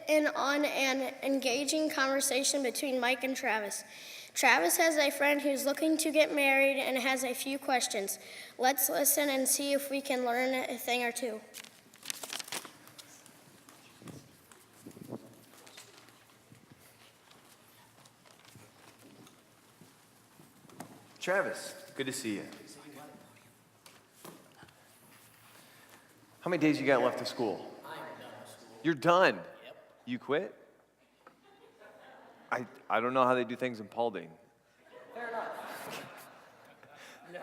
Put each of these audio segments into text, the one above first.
In on an engaging conversation between Mike and Travis. Travis has a friend who's looking to get married and has a few questions. Let's listen and see if we can learn a thing or two. Travis, good to see you. How many days you got left of school? I'm done with school. You're done? Yep. You quit? I don't know how they do things in Paulding. Fair enough. No.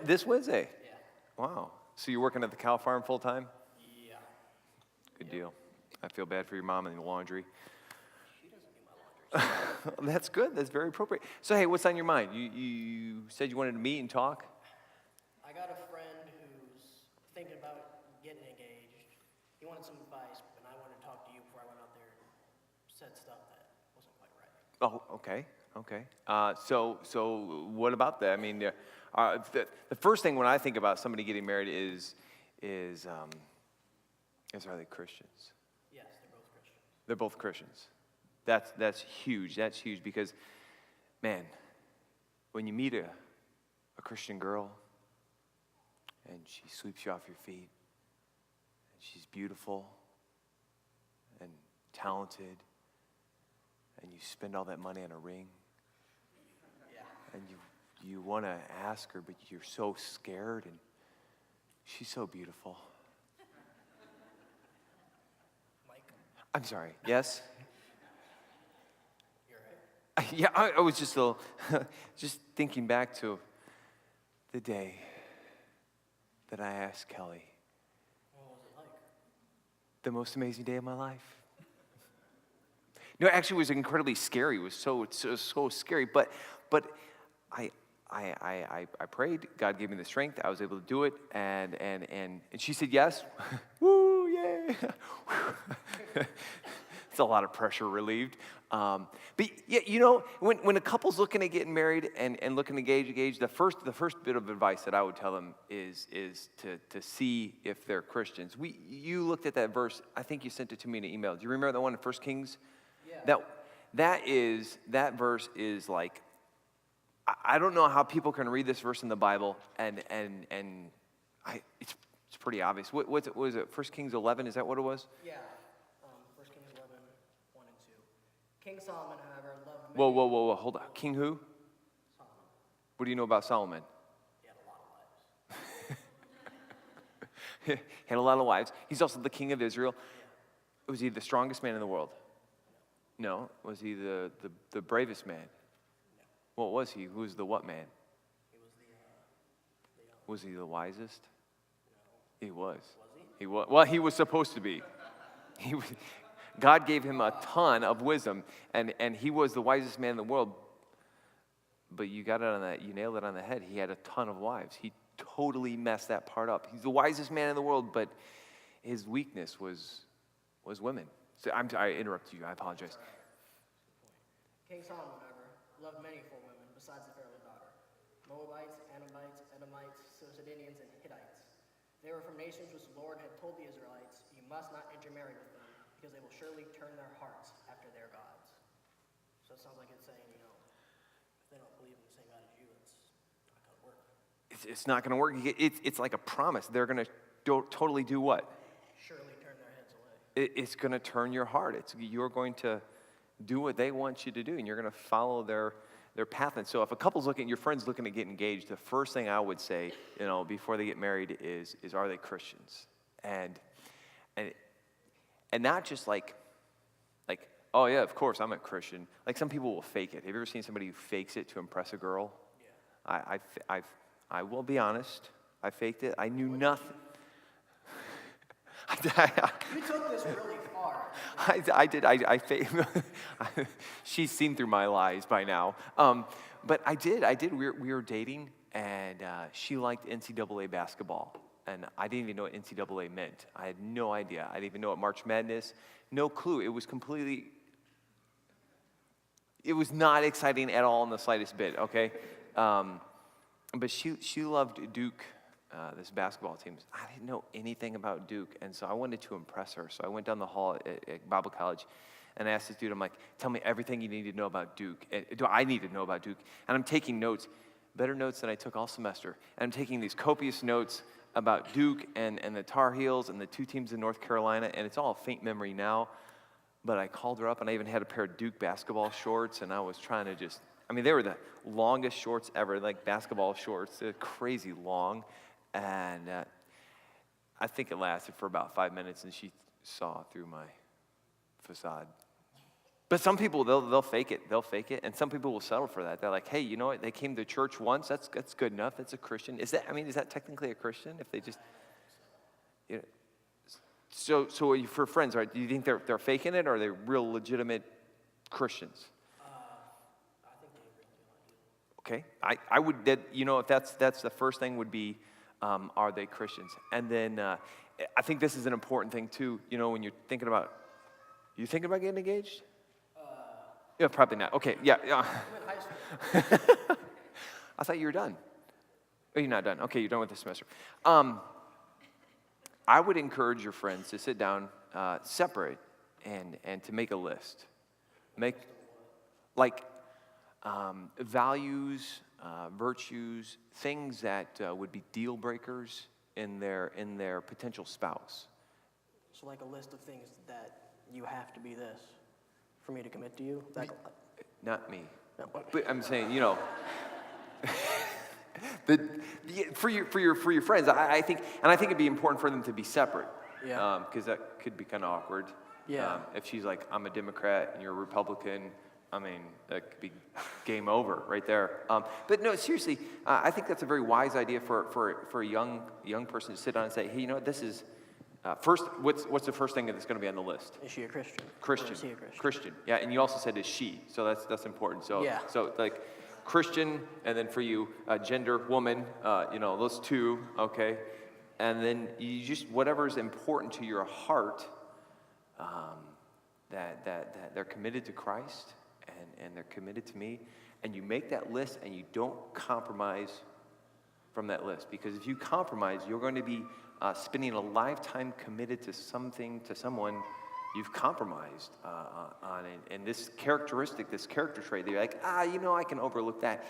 This Wednesday? Yeah. Wow. So you're working at the cow farm full time? Yeah. Good deal. I feel bad for your mom and the laundry. She doesn't do my laundry. That's good. That's very appropriate. So hey, what's on your mind? You said you wanted to meet and talk? I got a friend who's thinking about getting engaged. He wanted some advice, and I wanted to talk to you before I went out there and said stuff that wasn't quite right. Oh, okay. So what about that? I mean, the first thing when I think about somebody getting married is are they Christians? Yes, they're both Christians. They're both Christians. That's huge. That's huge because, man, when you meet a Christian girl and she sweeps you off your feet and she's beautiful and talented and you spend all that money on a ring and you want to ask her, but you're so scared and she's so beautiful. Mike, I'm sorry, yes? you're right. Yeah, I was just just thinking back to the day that I asked Kelly. What was it like? The most amazing day of my life. No, actually, it was incredibly scary. It was so scary. But I prayed. God gave me the strength. I was able to do it, and she said yes. Woo, yay! It's a lot of pressure relieved. But yeah, you know, when a couple's looking at getting married and looking to engage, the first bit of advice that I would tell them is to see if they're Christians. You looked at that verse. I think you sent it to me in an email. Do you remember that one in 1 Kings? Yeah. That verse is like, I don't know how people can read this verse in the Bible and it's pretty obvious. What was it? 1 Kings 11, is that what it was? Yeah. 1 Kings 11, 1 and 2. King Solomon, however, loved many. Whoa, hold on. King who? Solomon. What do you know about Solomon? He had a lot of wives. He had a lot of wives. He's also the king of Israel. Was he the strongest man in the world? No. Was he the bravest man? No. What was he? Who was the what man? He was the Was he the wisest? No. He was. Was he? He was. Well, he was supposed to be. God gave him a ton of wisdom, and he was the wisest man in the world. But you got it on that. You nailed it on the head. He had a ton of wives. He totally messed that part up. He's the wisest man in the world, but his weakness was women. So I interrupted you. I apologize. King Solomon, however, loved many full women besides the fairly daughter. Moabites, Ammonites, Edomites, Sidonians, and Hittites. They were from nations which the Lord had told the Israelites, you must not intermarry with them, because they will surely turn their hearts after their gods. So it sounds like it's saying, if they don't believe in the same God as you, it's not going to work. It's not going to work. It's like a promise. They're going to totally do what? Surely turn their heads away. It's going to turn your heart. You're going to do what they want you to do, and you're going to follow their path. And so if a couple's your friend's looking to get engaged, the first thing I would say, before they get married is are they Christians? And not just like, oh yeah, of course I'm a Christian. Like some people will fake it. Have you ever seen somebody who fakes it to impress a girl? Yeah. I will be honest. I faked it. I knew nothing. You took this really far. I did. I she's seen through my lies by now. But I did. We were dating, and she liked NCAA basketball, and I didn't even know what NCAA meant. I had no idea. I didn't even know what March Madness. No clue. It was not exciting at all in the slightest bit. Okay, but she loved Duke this basketball team. I didn't know anything about Duke, and so I wanted to impress her. So I went down the hall at Bible College, and I asked this dude, I'm like, tell me everything you need to know about Duke. Do I need to know about Duke? And I'm taking notes, better notes than I took all semester. And I'm taking these copious notes about Duke and the Tar Heels and the two teams in North Carolina, and it's all a faint memory now. But I called her up, and I even had a pair of Duke basketball shorts, and I was trying to just, they were the longest shorts ever, like basketball shorts. They're crazy long. And I think it lasted for about 5 minutes, and she saw through my facade. But some people, they'll fake it. They'll fake it, and some people will settle for that. They're like, hey, you know what? They came to church once. That's good enough. That's a Christian. Is that technically a Christian? If they just, you know. So for friends, right? Do you think they're faking it, or are they real legitimate Christians? I think they really do. Okay, I would. If that's the first thing would be, are they Christians? And then I think this is an important thing too. When you're thinking about, getting engaged? Yeah, probably not. Okay, yeah. I'm in high school. I thought you were done. Oh, you're not done. Okay, you're done with the semester. I would encourage your friends to sit down, separate, and to make a list. Make, like, values, virtues, things that would be deal breakers in their potential spouse. So like a list of things that you have to be this for me to commit to you? Not me. No. But I'm saying, for your friends, I think it'd be important for them to be separate. Yeah. Because that could be kind of awkward. Yeah. If she's like, I'm a Democrat and you're a Republican, that could be game over right there. But no, seriously, I think that's a very wise idea for a young person to sit down and say, hey, this is first. What's the first thing that's going to be on the list? Is she a Christian? Christian. Or is he a Christian? Christian. Yeah, and you also said is she, so that's important. So yeah. So like Christian, and then for you, gender, woman. Those two. Okay, and then you just whatever's important to your heart. That they're committed to Christ and they're committed to me, and you make that list and you don't compromise from that list, because if you compromise, you're going to be spending a lifetime committed to someone you've compromised on, and this character trait, they're like, I can overlook that.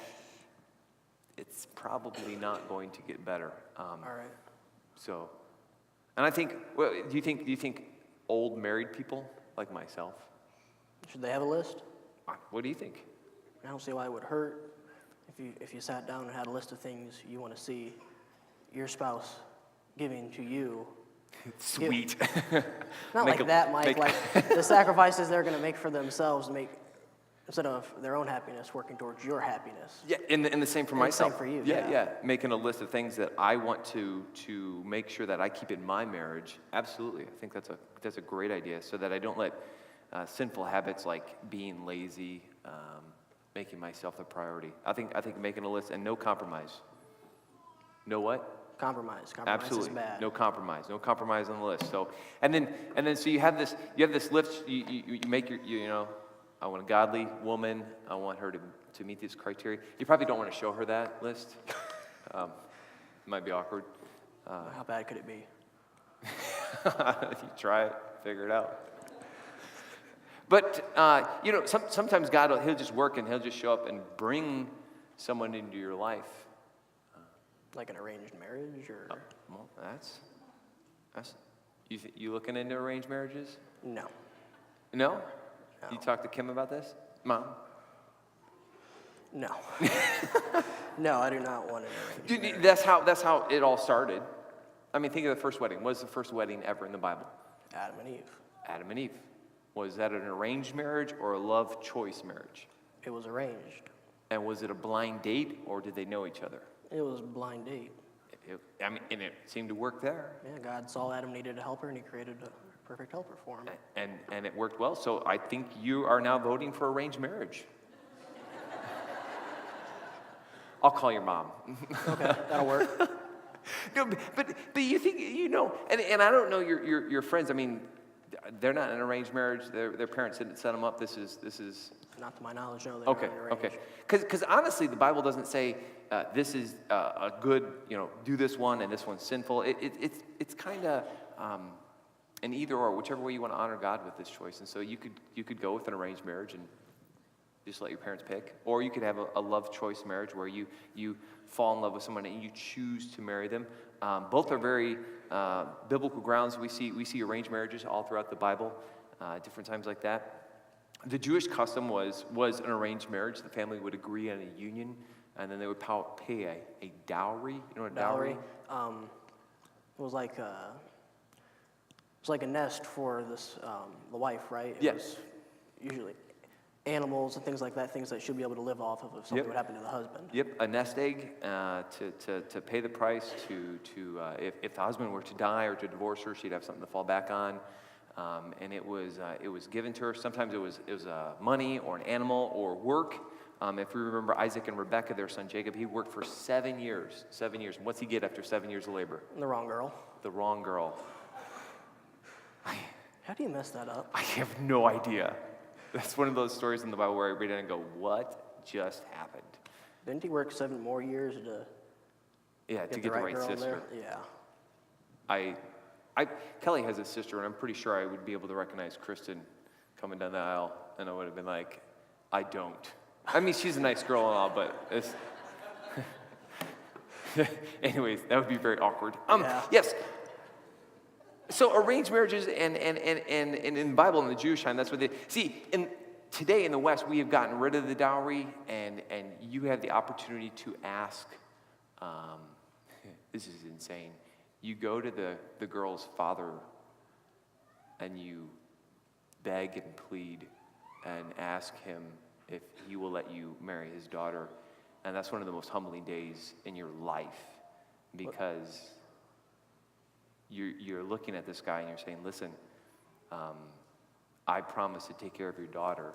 It's probably not going to get better. All right. So, and I think, well, do you think old married people like myself, Should they have a list? what do you think? I don't see why it would hurt if you sat down and had a list of things you want to see your spouse giving to you. Sweet. Not like that, Mike. Like the sacrifices they're going to make for themselves, instead of their own happiness, working towards your happiness. Yeah, and the same for myself. Same for you. Yeah. Making a list of things that I want to make sure that I keep in my marriage. Absolutely, I think that's a great idea, so that I don't let sinful habits like being lazy, making myself the priority. I think making a list and no compromise. No what? Compromise. Absolutely. Is bad. No compromise on the list. So and then so you have this list. You make your I want a godly woman. I want her to meet this criteria. You probably don't want to show her that list. It might be awkward. How bad could it be? You try it, figure it out. But sometimes God he'll just work and he'll just show up and bring someone into your life. Like an arranged marriage, or? Well, that's you looking into arranged marriages? No. No? No. You talked to Kim about this, Mom? No. No, I do not want an arranged marriage. That's how it all started. Think of the first wedding. What was the first wedding ever in the Bible? Adam and Eve. Adam and Eve. Was that an arranged marriage or a love choice marriage? It was arranged. And was it a blind date, or did they know each other? It was a blind date. And it seemed to work there. Yeah, God saw Adam needed a helper, and he created a perfect helper for him. And it worked well. So I think you are now voting for arranged marriage. I'll call your mom. Okay, that'll work. No, but you think, and I don't know your friends. They're not in an arranged marriage. Their parents didn't set them up. This is Not to my knowledge, no. They Okay, weren't arranged. okay. Because honestly, the Bible doesn't say this is a good, do this one and this one's sinful. It's kind of an either or, whichever way you want to honor God with this choice. And so you could go with an arranged marriage and just let your parents pick, or you could have a love choice marriage where you fall in love with someone and you choose to marry them. Both are very biblical grounds. We see arranged marriages all throughout the Bible, different times like that. The Jewish custom was an arranged marriage. The family would agree on a union, and then they would pay a dowry. You know what a dowry? It was like a nest for the wife, right? It Yes. was usually animals and things like that, things that she'll be able to live off of if something would happen to the husband. Yep, a nest egg to pay the price if the husband were to die or to divorce her, she'd have something to fall back on. And it was given to her. Sometimes it was money or an animal or work. If we remember Isaac and Rebekah, their son Jacob, he worked for 7 years. 7 years. What's he get after 7 years of labor? The wrong girl. The wrong girl. How do you mess that up? I have no idea. That's one of those stories in the Bible where I read it and go, what just happened? Didn't he work 7 more years to get the right girl sister. there? Yeah. Kelly has a sister, and I'm pretty sure I would be able to recognize Kristen coming down the aisle, and I would have been like, I don't. I mean, she's a nice girl and all, but it's... Anyways, that would be very awkward. Yeah. Yes. So arranged marriages and in the Bible, in the Jewish time, that's what they... See, today in the West, we have gotten rid of the dowry, and you have the opportunity to ask... this is insane. You go to the girl's father and you beg and plead and ask him if he will let you marry his daughter. And that's one of the most humbling days in your life, because you're looking at this guy and you're saying, listen, I promise to take care of your daughter.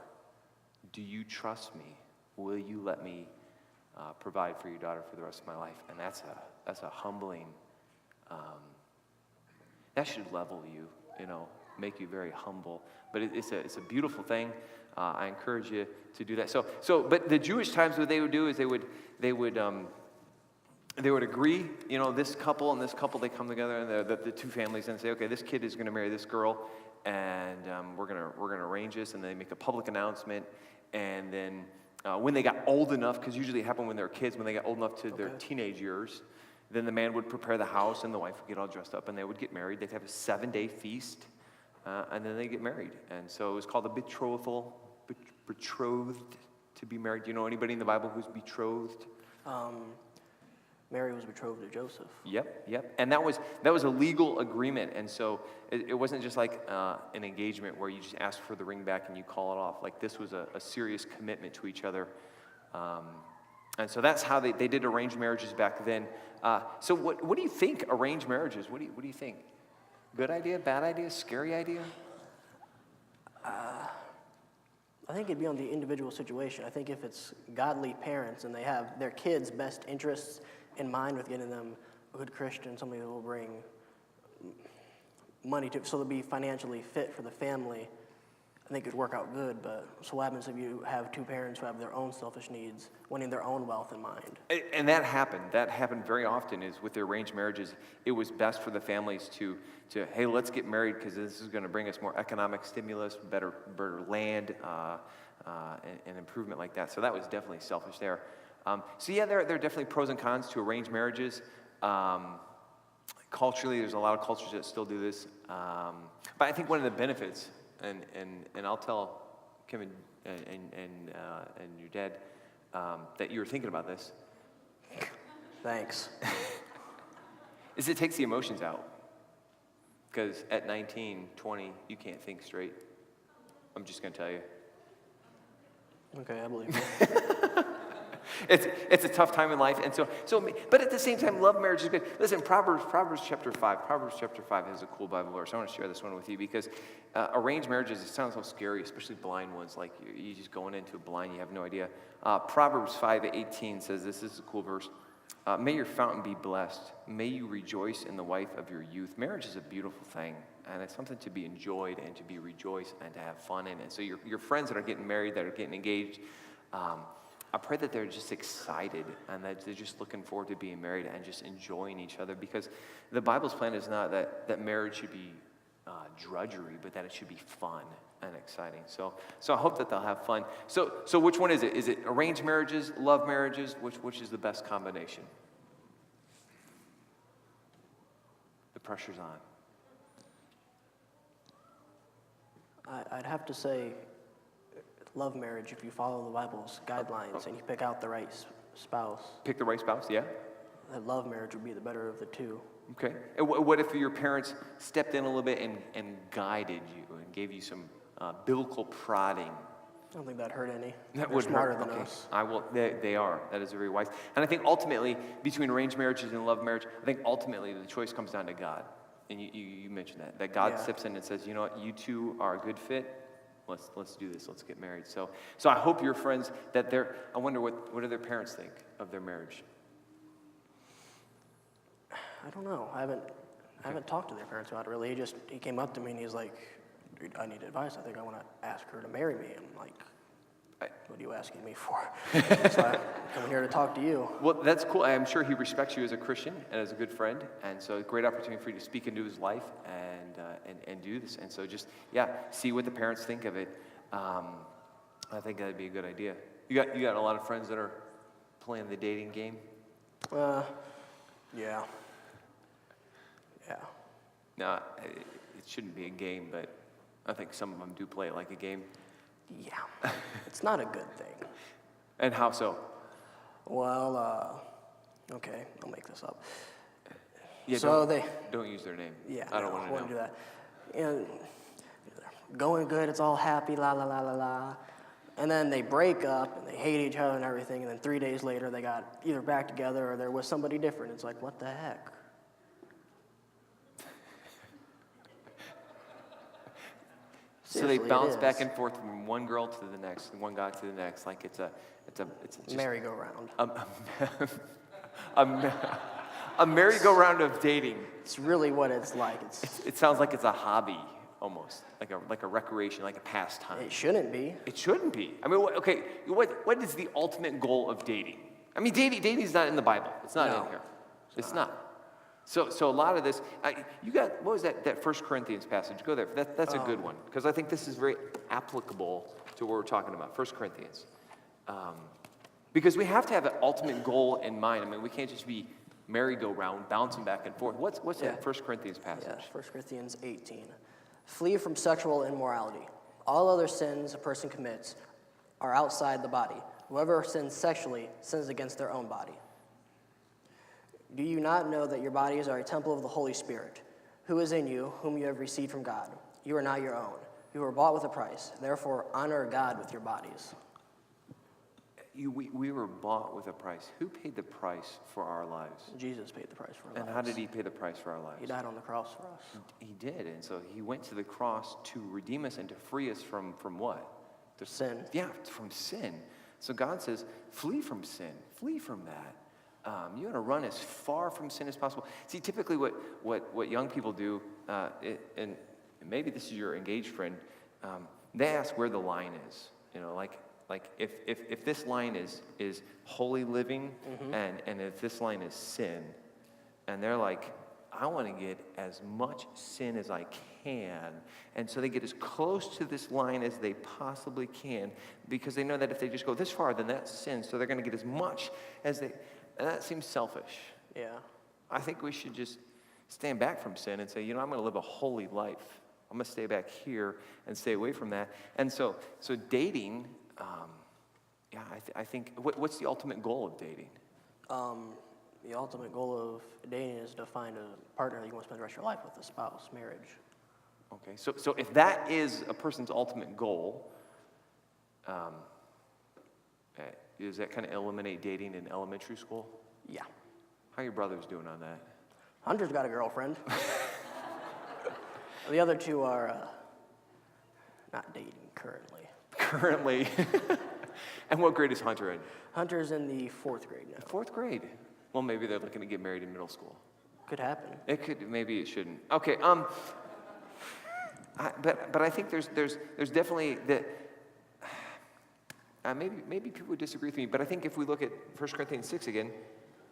Do you trust me? Will you let me provide for your daughter for the rest of my life? And that's a humbling... that should level you, make you very humble. But it's a beautiful thing. I encourage you to do that. But the Jewish times, what they would do is they would agree. This couple and this couple, they come together, and the two families, and say, okay, this kid is going to marry this girl, and we're gonna arrange this, and they make a public announcement, and then when they got old enough, because usually it happened when they were kids, when they got old enough to their teenage years. Then the man would prepare the house, and the wife would get all dressed up, and they would get married. They'd have a 7-day feast, and then they get married. And so it was called a betrothal, betrothed to be married. Do you know anybody in the Bible who's betrothed? Mary was betrothed to Joseph. Yep. And that was a legal agreement. And so it wasn't just like an engagement where you just ask for the ring back and you call it off. Like, this was a serious commitment to each other. And so that's how they did arranged marriages back then. So what do you think arranged marriages? What do you think? Good idea, bad idea, scary idea? I think it'd be on the individual situation. I think if it's godly parents and they have their kids' best interests in mind with getting them a good Christian, somebody that will bring money so they'll be financially fit for the family, I think it'd work out good. But so what happens if you have two parents who have their own selfish needs, wanting their own wealth in mind? And that happened. That happened very often. Is with the arranged marriages, it was best for the families to hey, let's get married because this is going to bring us more economic stimulus, better land, and improvement like that. So that was definitely selfish there. So yeah, there are definitely pros and cons to arranged marriages. Culturally, there's a lot of cultures that still do this. But I think one of the benefits, and I'll tell Kim and your dad that you were thinking about this. Thanks. Is it takes the emotions out. Because at 19, 20, you can't think straight. I'm just going to tell you. Okay, I believe you. It's a tough time in life, and so. But at the same time, love marriage is good. Listen, Proverbs chapter 5 has a cool Bible verse. I want to share this one with you because arranged marriages, it sounds so scary, especially blind ones. Like you just going into a blind, you have no idea. Proverbs 5:18 says this is a cool verse. May your fountain be blessed. May you rejoice in the wife of your youth. Marriage is a beautiful thing, and it's something to be enjoyed and to be rejoiced and to have fun in it. So your friends that are getting married, that are getting engaged, I pray that they're just excited and that they're just looking forward to being married and just enjoying each other, because the Bible's plan is not that marriage should be drudgery, but that it should be fun and exciting. So I hope that they'll have fun. So which one is it? Is it arranged marriages, love marriages? Which is the best combination? The pressure's on. I'd have to say love marriage if you follow the Bible's guidelines and you pick out the right spouse. Pick the right spouse, yeah? Love marriage would be the better of the two. Okay. And what if your parents stepped in a little bit and guided you and gave you some biblical prodding? I don't think that hurt any. That They're would smarter hurt. than Okay. us. I will. They are. That is very wise. And I think ultimately, between arranged marriages and love marriage, I think ultimately the choice comes down to God. And you mentioned that God steps in and says, you know what, you two are a good fit. Let's do this. Let's get married. So I hope your friends that they're. I wonder what do their parents think of their marriage? I don't know. I haven't talked to their parents about it really. He came up to me and he's like, "Dude, I need advice. I think I want to ask her to marry me." I'm like, what are you asking me for? So I'm coming here to talk to you. Well, that's cool. I'm sure he respects you as a Christian and as a good friend, and so a great opportunity for you to speak into his life and do this. And so just see what the parents think of it. I think that'd be a good idea. You got a lot of friends that are playing the dating game. Yeah. No, it shouldn't be a game, but I think some of them do play it like a game. Yeah. It's not a good thing. And how so? Well, okay, I'll make this up. Yeah, so don't use their name. Yeah, I don't want to know. do that. And going good, it's all happy, la la la la la. And then they break up and they hate each other and everything. And then 3 days later, they got either back together or they're with somebody different. It's like, what the heck? So they Seriously, bounce it back is. and forth from one girl to the next, and one guy to the next, like it's just Merry-go-round. a merry-go-round of dating. It's really what it's like. It sounds like it's a hobby almost, like a recreation, like a pastime. It shouldn't be. It shouldn't be. I mean, what is the ultimate goal of dating? I mean, dating is not in the Bible. It's not in here. It's not. So a lot of this, you got, what was that 1 Corinthians passage? Go there. That's a good one, because I think this is very applicable to what we're talking about, 1 Corinthians. Because we have to have an ultimate goal in mind. I mean, we can't just be merry-go-round, bouncing back and forth. What's that 1 Corinthians passage? Yeah, 1 Corinthians 18. Flee from sexual immorality. All other sins a person commits are outside the body. Whoever sins sexually sins against their own body. Do you not know that your bodies are a temple of the Holy Spirit, who is in you, whom you have received from God? You are not your own. You were bought with a price. Therefore, honor God with your bodies. We were bought with a price. Who paid the price for our lives? Jesus paid the price for our lives. And how did he pay the price for our lives? He died on the cross for us. He did, and so he went to the cross to redeem us and to free us from what? Sin. Yeah, from sin. So God says, flee from sin. Flee from that. You want to run as far from sin as possible. See, typically what young people do, and maybe this is your engaged friend, they ask where the line is. You know, like if this line is holy living, and if this line is sin, and they're like, I want to get as much sin as I can. And so they get as close to this line as they possibly can, because they know that if they just go this far, then that's sin. So they're going to get as much as they... And that seems selfish. Yeah. I think we should just stand back from sin and say, I'm going to live a holy life. I'm going to stay back here and stay away from that. And so dating, I think, what's the ultimate goal of dating? The ultimate goal of dating is to find a partner that you want to spend the rest of your life with, a spouse, marriage. Okay, so if that is a person's ultimate goal, does that kind of eliminate dating in elementary school? Yeah. How are your brothers doing on that? Hunter's got a girlfriend. The other two are not dating currently. Currently. And what grade is Hunter in? Hunter's in the 4th grade now. 4th grade. Well, maybe they're looking to get married in middle school. Could happen. It could, maybe it shouldn't. Okay, but I think there's definitely that. Maybe people would disagree with me, but I think if we look at 1 Corinthians 6 again,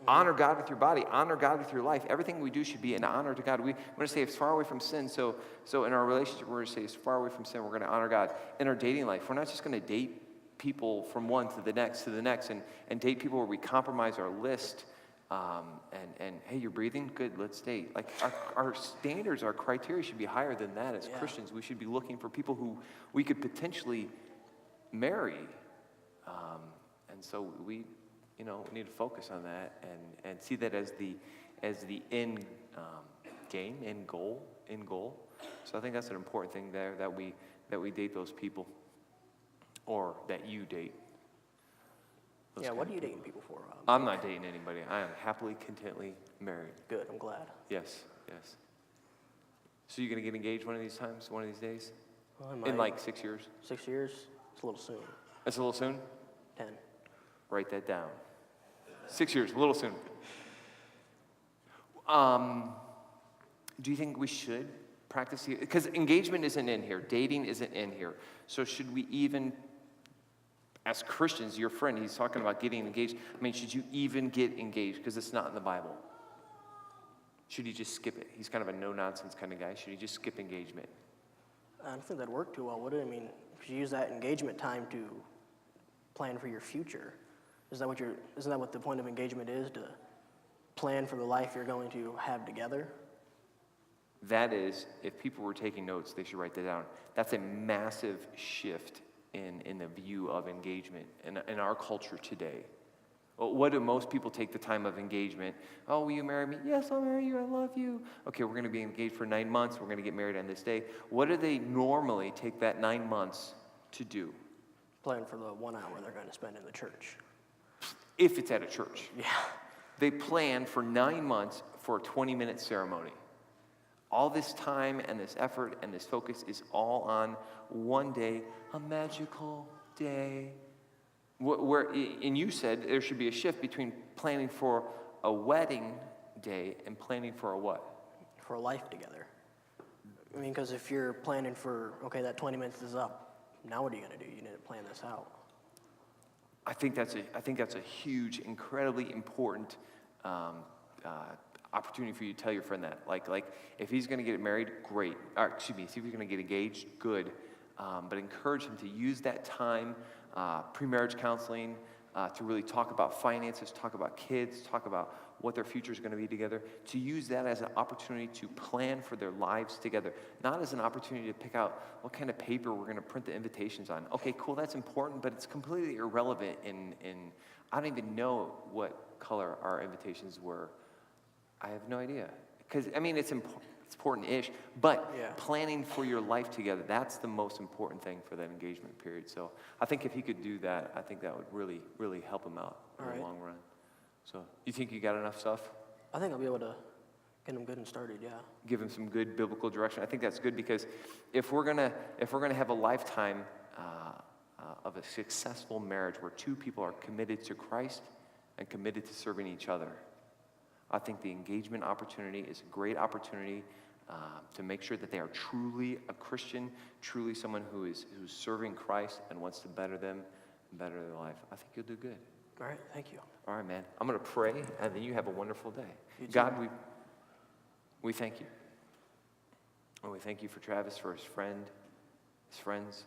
honor God with your body, honor God with your life. Everything we do should be in honor to God. We want to stay as far away from sin. So in our relationship, we're going to stay as far away from sin. We're going to honor God. In our dating life, we're not just going to date people from one to the next, and date people where we compromise our list. And hey, you're breathing? Good, let's date. Like our standards, our criteria should be higher than that as Christians. We should be looking for people who we could potentially marry. And so we need to focus on that and see that as the end game, end goal. So I think that's an important thing there, that we date those people, or that you date. What are you dating people for? I'm not dating anybody. I am happily, contently married. Good, I'm glad. Yes. So you're going to get engaged one of these times, one of these days? Well, I might. In like 6 years? 6 years? It's a little soon. That's a little soon? 10. Write that down. 6 years, a little soon. Do you think we should practice? Because engagement isn't in here. Dating isn't in here. So should we even, as Christians, your friend, he's talking about getting engaged. I mean, should you even get engaged? Because it's not in the Bible. Should he just skip it? He's kind of a no-nonsense kind of guy. Should he just skip engagement? I don't think that'd work too well, would it? I mean, if you use that engagement time to plan for your future, isn't that what the point of engagement is, to plan for the life you're going to have together? That is, if people were taking notes, they should write that down. That's a massive shift in the view of engagement in our culture today. What do most people take the time of engagement? Oh, will you marry me? Yes, I'll marry you. I love you. Okay, we're going to be engaged for 9 months. We're going to get married on this day. What do they normally take that 9 months to do? Plan for the 1 hour they're going to spend in the church. If it's at a church. Yeah. They plan for 9 months for a 20-minute ceremony. All this time and this effort and this focus is all on one day, a magical day. And you said there should be a shift between planning for a wedding day and planning for a what? For a life together. I mean, because if you're planning for, okay, that 20 minutes is up, now what are you going to do? You need to plan this out. I think that's a huge, incredibly important opportunity for you to tell your friend that. Like if he's going to get married, great. See if he's going to get engaged, good. But encourage him to use that time, pre-marriage counseling, to really talk about finances, talk about kids, talk about what their future is going to be together, to use that as an opportunity to plan for their lives together, not as an opportunity to pick out what kind of paper we're going to print the invitations on. Okay, cool, that's important, but it's completely irrelevant in I don't even know what color our invitations were. I have no idea. Because, I mean, it's important-ish, but planning for your life together, that's the most important thing for that engagement period. So I think if he could do that, I think that would really, really help him out in the long run. So you think you got enough stuff? I think I'll be able to get him good and started, yeah. Give him some good biblical direction. I think that's good, because if we're gonna have a lifetime of a successful marriage where two people are committed to Christ and committed to serving each other, I think the engagement opportunity is a great opportunity to make sure that they are truly a Christian, truly someone who's serving Christ and wants to better them, better their life. I think you'll do good. All right, thank you. All right, man. I'm going to pray, and then you have a wonderful day. You too. God, we thank you. And we thank you for Travis, for his friend, his friends,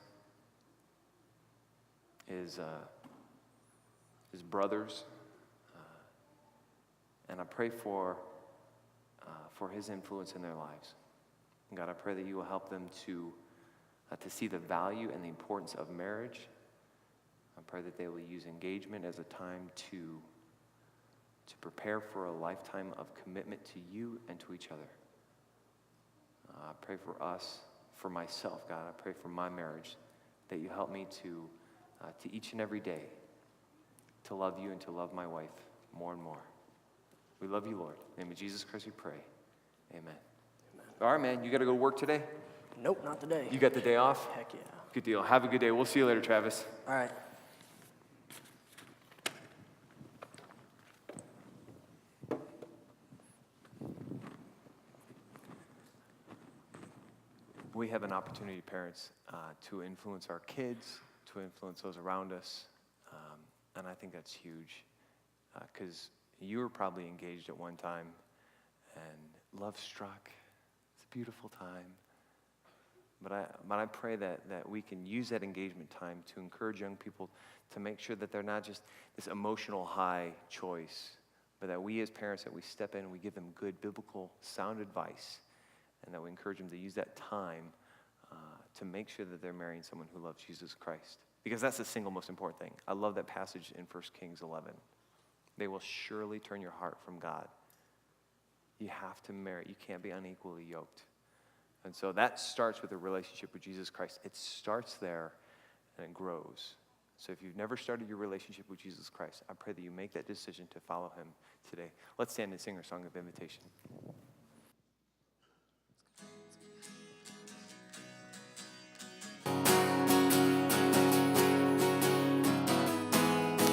his brothers. And I pray for his influence in their lives. And God, I pray that you will help them to see the value and the importance of marriage. I pray that they will use engagement as a time to prepare for a lifetime of commitment to you and to each other. I pray for us, for myself, God. I pray for my marriage, that you help me to each and every day to love you and to love my wife more and more. We love you, Lord. In the name of Jesus Christ we pray. Amen. Amen. All right, man. You got to go to work today? Nope, not today. You got the day off? Heck yeah. Good deal. Have a good day. We'll see you later, Travis. All right. we have an opportunity, parents, to influence our kids, to influence those around us. And I think that's huge. Because you were probably engaged at one time and love struck. It's a beautiful time. But I pray that we can use that engagement time to encourage young people to make sure that they're not just this emotional high choice, but that we as parents, that we step in and we give them good, biblical, sound advice, and that we encourage them to use that time to make sure that they're marrying someone who loves Jesus Christ. Because that's the single most important thing. I love that passage in 1 Kings 11. They will surely turn your heart from God. You have to marry. You can't be unequally yoked. And so that starts with a relationship with Jesus Christ. It starts there and it grows. So if you've never started your relationship with Jesus Christ, I pray that you make that decision to follow him today. Let's stand and sing our song of invitation.